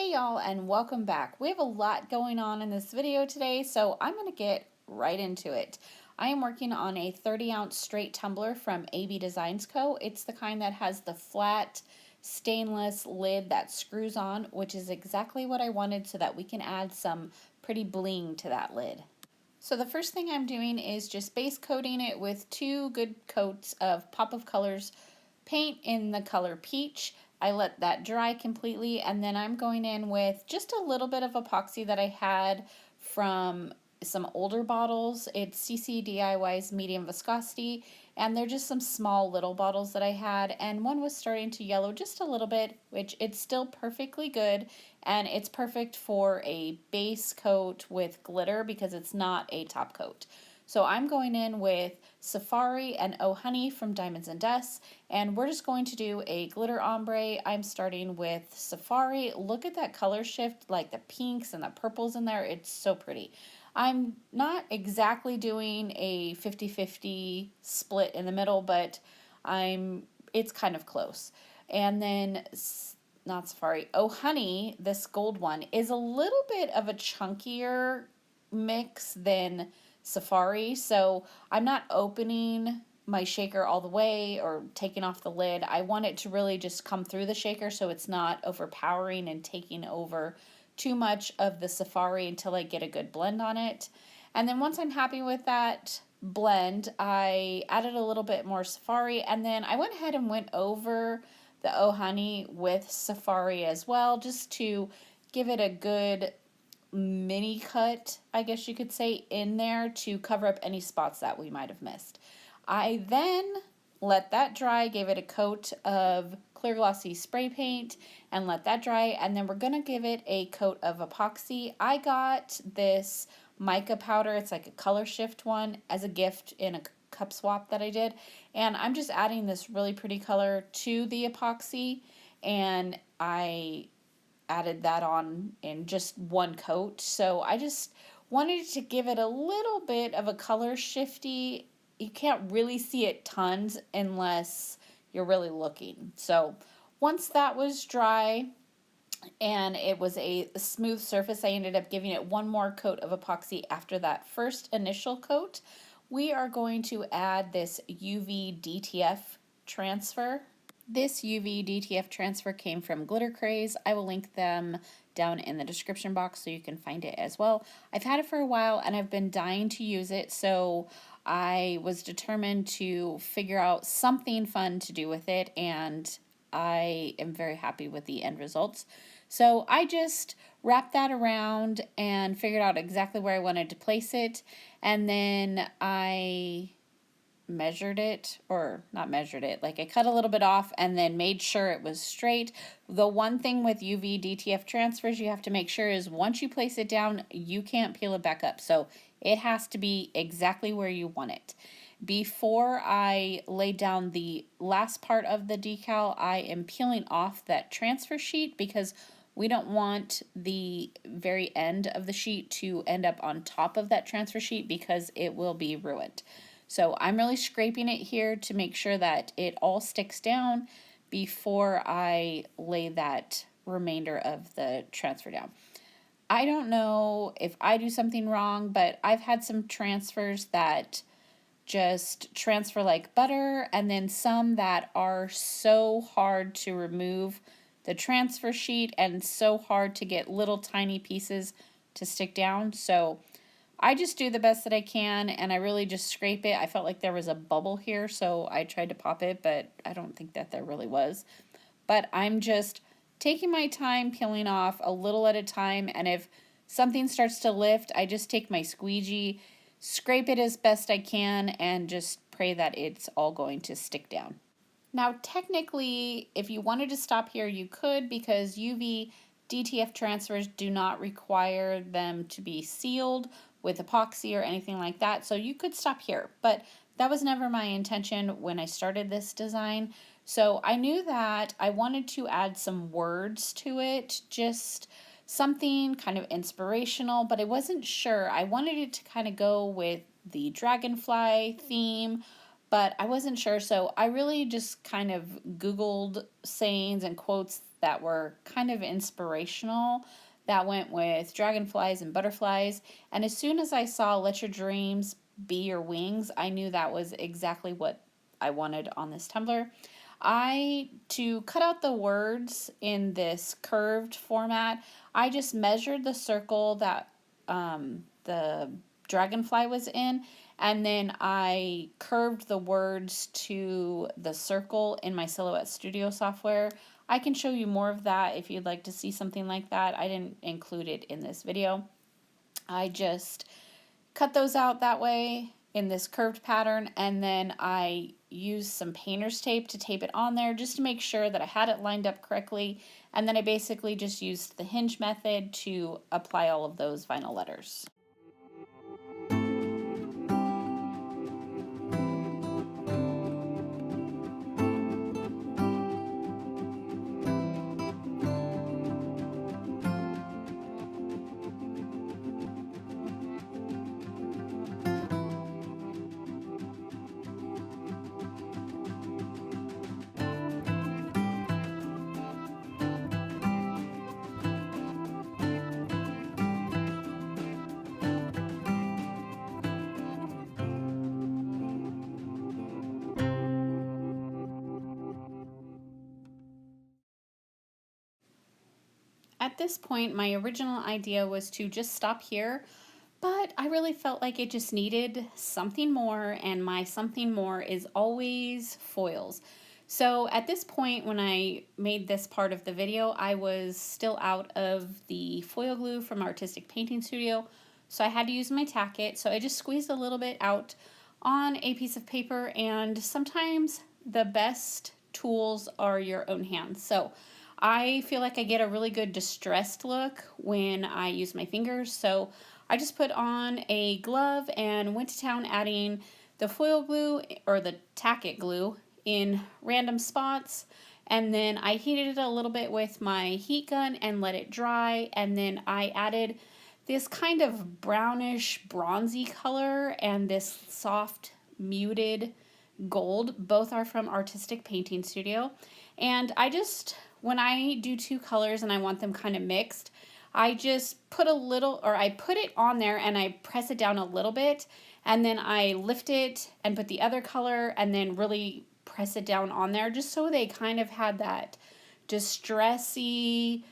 Hey y'all, and welcome back. We have a lot going on in this video today, so I'm going to get right into it. I am working on a 30-ounce straight tumbler from AB Designs Co. It's the kind that has the flat stainless lid that screws on, which is exactly what I wanted so that we can add some pretty bling to that lid. So the first thing I'm doing is just base coating it with 2 good coats of Pop of Colors paint in the color Peach. I let that dry completely, and then I'm going in with just a little bit of epoxy that I had from some older bottles. It's CC DIY's medium viscosity, and they're just some small little bottles that I had, and one was starting to yellow just a little bit, which it's still perfectly good, and it's perfect for a base coat with glitter because it's not a top coat. So I'm going in with Safari and Oh Honey from Diamonds and Dust, and we're just going to do a glitter ombre. I'm starting with Safari. Look at that color shift, like the pinks and the purples in there. It's so pretty. I'm not exactly doing a 50-50 split in the middle, but it's kind of close. And then not Safari, Oh Honey, this gold one, is a little bit of a chunkier mix than Safari, so I'm not opening my shaker all the way or taking off the lid. I want it to really just come through the shaker so it's not overpowering and taking over too much of the Safari until I get a good blend on it. And then once I'm happy with that blend, I added a little bit more Safari, and then I went ahead and went over the Oh Honey with Safari as well, just to give it a good mini cut, I guess you could say, in there to cover up any spots that we might have missed. I then let that dry, gave it a coat of clear glossy spray paint and let that dry, and then we're gonna give it a coat of epoxy. I got this mica powder, it's like a color shift one, as a gift in a cup swap that I did, and I'm just adding this really pretty color to the epoxy, and I added that on in just one coat. So I just wanted to give it a little bit of a color shifty. You can't really see it tons unless you're really looking. So once that was dry and it was a smooth surface, I ended up giving it one more coat of epoxy after that first initial coat. We are going to add this UV DTF transfer. This UV DTF transfer came from Glitter Craze. I will link them down in the description box so you can find it as well. I've had it for a while and I've been dying to use it, so I was determined to figure out something fun to do with it, and I am very happy with the end results. So I just wrapped that around and figured out exactly where I wanted to place it, and then I measured it, or not measured it, like I cut a little bit off and then made sure it was straight. The one thing with UV DTF transfers you have to make sure is once you place it down, you can't peel it back up. So it has to be exactly where you want it. Before I lay down the last part of the decal, I am peeling off that transfer sheet because we don't want the very end of the sheet to end up on top of that transfer sheet because it will be ruined. So I'm really scraping it here to make sure that it all sticks down before I lay that remainder of the transfer down. I don't know if I do something wrong, but I've had some transfers that just transfer like butter, and then some that are so hard to remove the transfer sheet and so hard to get little tiny pieces to stick down. So I just do the best that I can, and I really just scrape it. I felt like there was a bubble here, so I tried to pop it, but I don't think that there really was. But I'm just taking my time peeling off a little at a time, and if something starts to lift, I just take my squeegee, scrape it as best I can, and just pray that it's all going to stick down. Now, technically, if you wanted to stop here, you could, because UV DTF transfers do not require them to be sealed with epoxy or anything like that, so you could stop here, but that was never my intention when I started this design. So I knew that I wanted to add some words to it, just something kind of inspirational, but I wasn't sure. I wanted it to kind of go with the dragonfly theme, but I wasn't sure, so I really just kind of Googled sayings and quotes that were kind of inspirational that went with dragonflies and butterflies. And as soon as I saw Let Your Dreams Be Your Wings, I knew that was exactly what I wanted on this tumbler. To cut out the words in this curved format, I just measured the circle that the dragonfly was in, and then I curved the words to the circle in my Silhouette Studio software. I can show you more of that if you'd like to see something like that. I didn't include it in this video. I just cut those out that way in this curved pattern, and then I used some painter's tape to tape it on there just to make sure that I had it lined up correctly, and then I basically just used the hinge method to apply all of those vinyl letters. At this point, my original idea was to just stop here, but I really felt like it just needed something more, and my something more is always foils. So at this point, when I made this part of the video, I was still out of the foil glue from Artistic Painting Studio, so I had to use my Tack-It. So I just squeezed a little bit out on a piece of paper, and sometimes the best tools are your own hands. So I feel like I get a really good distressed look when I use my fingers, so I just put on a glove and went to town adding the foil glue or the Tack-It glue in random spots, and then I heated it a little bit with my heat gun and let it dry, and then I added this kind of brownish bronzy color and this soft muted gold. Both are from Artistic Painting Studio, and when I do two colors and I want them kind of mixed, I just put I put it on there and I press it down a little bit, and then I lift it and put the other color and then really press it down on there, just so they kind of had that distressy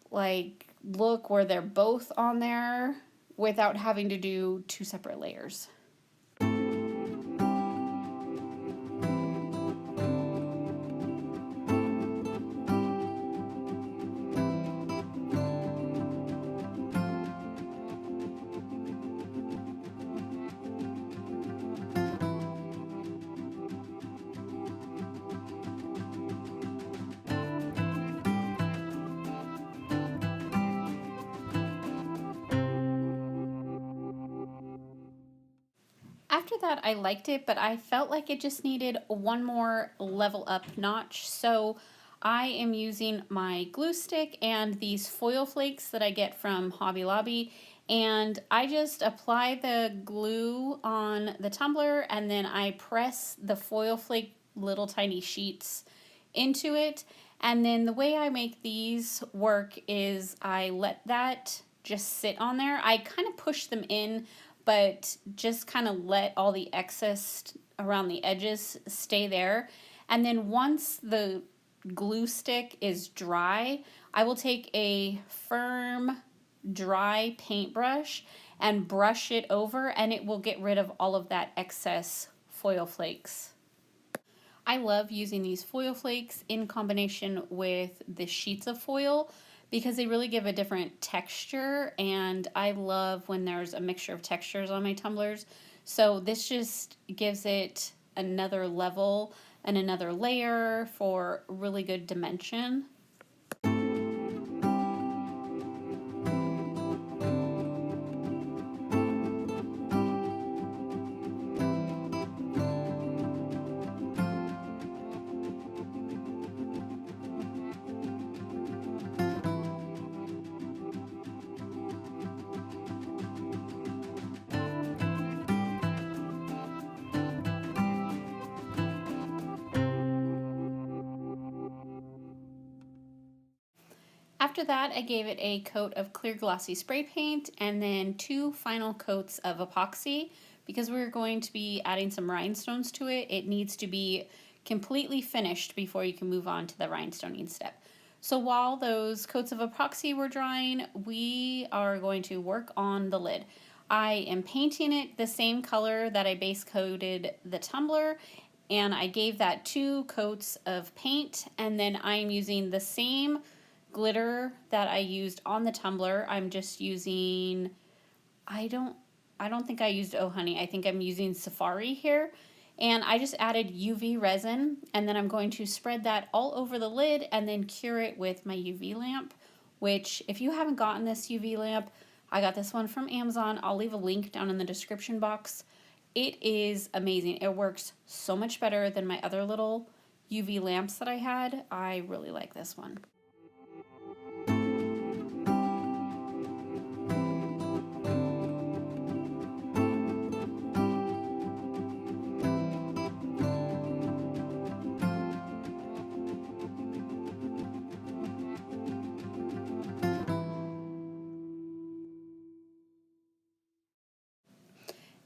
like look where they're both on there without having to do two separate layers. After that, I liked it, but I felt like it just needed one more level up notch. So I am using my glue stick and these foil flakes that I get from Hobby Lobby, and I just apply the glue on the tumbler, and then I press the foil flake little tiny sheets into it. And then the way I make these work is I let that just sit on there. I kind of push them in, but just kind of let all the excess around the edges stay there. And then once the glue stick is dry, I will take a firm, dry paintbrush and brush it over, and it will get rid of all of that excess foil flakes. I love using these foil flakes in combination with the sheets of foil because they really give a different texture, and I love when there's a mixture of textures on my tumblers. So this just gives it another level and another layer for really good dimension. After that, I gave it a coat of clear glossy spray paint and then 2 final coats of epoxy. Because we're going to be adding some rhinestones to it, it needs to be completely finished before you can move on to the rhinestoning step. So while those coats of epoxy were drying, we are going to work on the lid. I am painting it the same color that I base coated the tumbler, and I gave that 2 coats of paint, and then I'm using the same glitter that I used on the tumbler. I'm just using, I don't think I used Oh Honey. I think I'm using Safari here. And I just added UV resin, and then I'm going to spread that all over the lid and then cure it with my UV lamp, which if you haven't gotten this UV lamp, I got this one from Amazon. I'll leave a link down in the description box. It is amazing. It works so much better than my other little UV lamps that I had. I really like this one.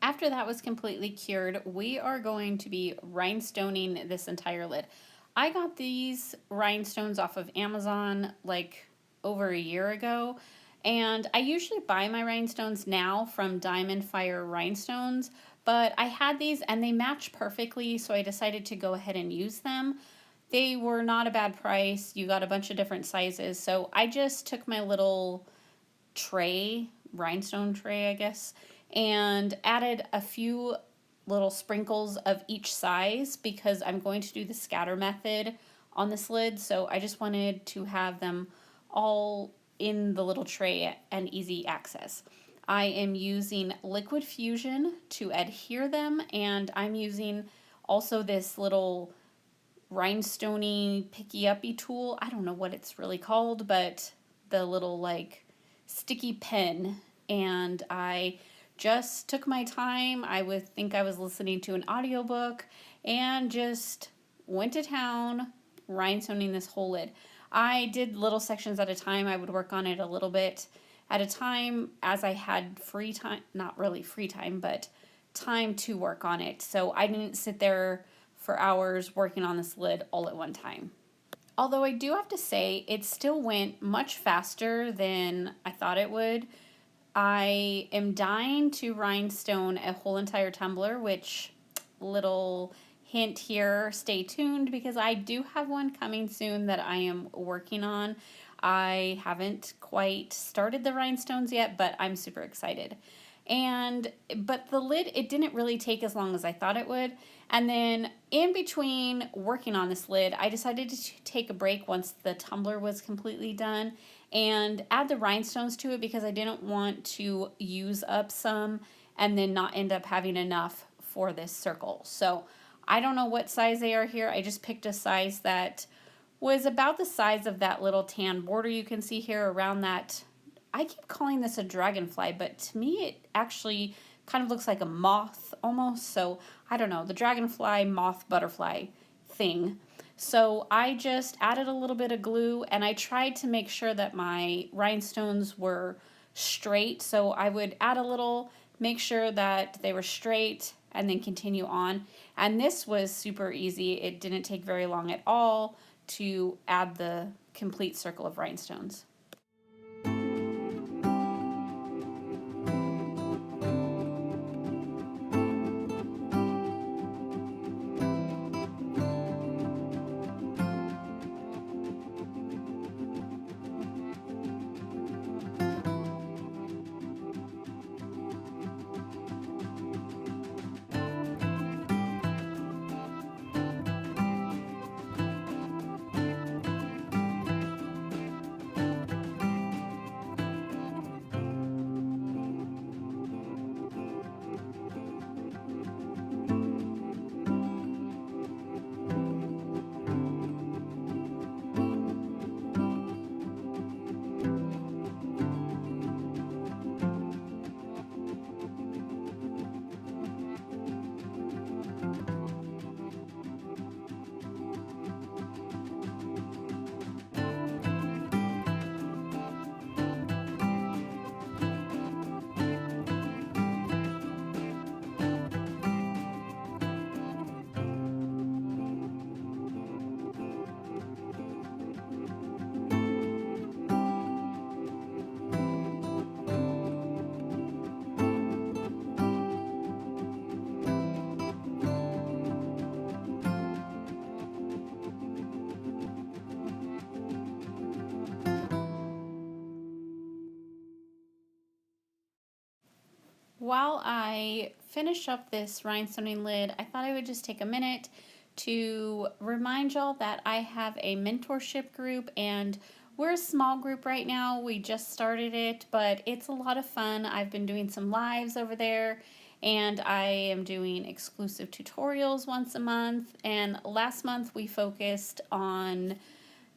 After that was completely cured, we are going to be rhinestoning this entire lid. I got these rhinestones off of Amazon like over a year ago, and I usually buy my rhinestones now from Diamond Fire Rhinestones, but I had these and they match perfectly, so I decided to go ahead and use them. They were not a bad price. You got a bunch of different sizes, so I just took my little tray, rhinestone tray, I guess, and added a few little sprinkles of each size because I'm going to do the scatter method on this lid, so I just wanted to have them all in the little tray and easy access. I am using liquid fusion to adhere them, and I'm using also this little rhinestoney picky uppy tool. I don't know what it's really called, but the little like sticky pen, and I just took my time. I would think I was listening to an audiobook and just went to town rhinestoning this whole lid. I did little sections at a time. I would work on it a little bit at a time as I had free time, not really free time, but time to work on it. So I didn't sit there for hours working on this lid all at one time. Although I do have to say, it still went much faster than I thought it would. I am dying to rhinestone a whole entire tumbler, which, little hint here, stay tuned because I do have one coming soon that I am working on. I haven't quite started the rhinestones yet, but I'm super excited. But the lid, it didn't really take as long as I thought it would. And then in between working on this lid, I decided to take a break once the tumbler was completely done and add the rhinestones to it because I didn't want to use up some and then not end up having enough for this circle. So I don't know what size they are here. I just picked a size that was about the size of that little tan border you can see here around that. I keep calling this a dragonfly, but to me it actually kind of looks like a moth almost. So I don't know, the dragonfly, moth, butterfly thing. So I just added a little bit of glue and I tried to make sure that my rhinestones were straight. So I would add a little, make sure that they were straight, and then continue on. And this was super easy. It didn't take very long at all to add the complete circle of rhinestones. while I finish up this rhinestoning lid, I thought I would just take a minute to remind y'all that I have a mentorship group, and we're a small group right now. We just started it, but it's a lot of fun. I've been doing some lives over there, and I am doing exclusive tutorials once a month. And last month we focused on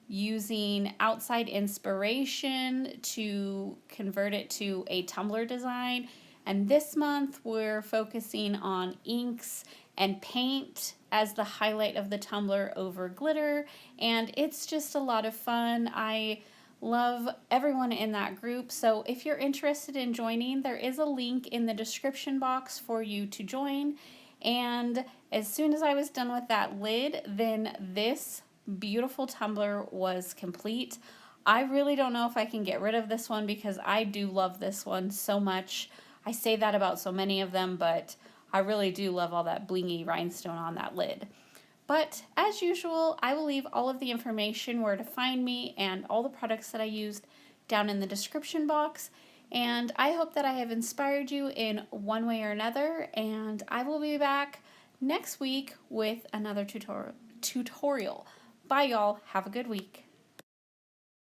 using outside inspiration to convert it to a tumbler design. And this month we're focusing on inks and paint as the highlight of the tumbler over glitter, and it's just a lot of fun. I love everyone in that group, so if you're interested in joining, there is a link in the description box for you to join. And as soon as I was done with that lid, then this beautiful tumbler was complete. I really don't know if I can get rid of this one because I do love this one so much. I say that about so many of them, but I really do love all that blingy rhinestone on that lid. But as usual, I will leave all of the information where to find me and all the products that I used down in the description box. And I hope that I have inspired you in one way or another, and I will be back next week with another tutorial. Bye y'all, have a good week.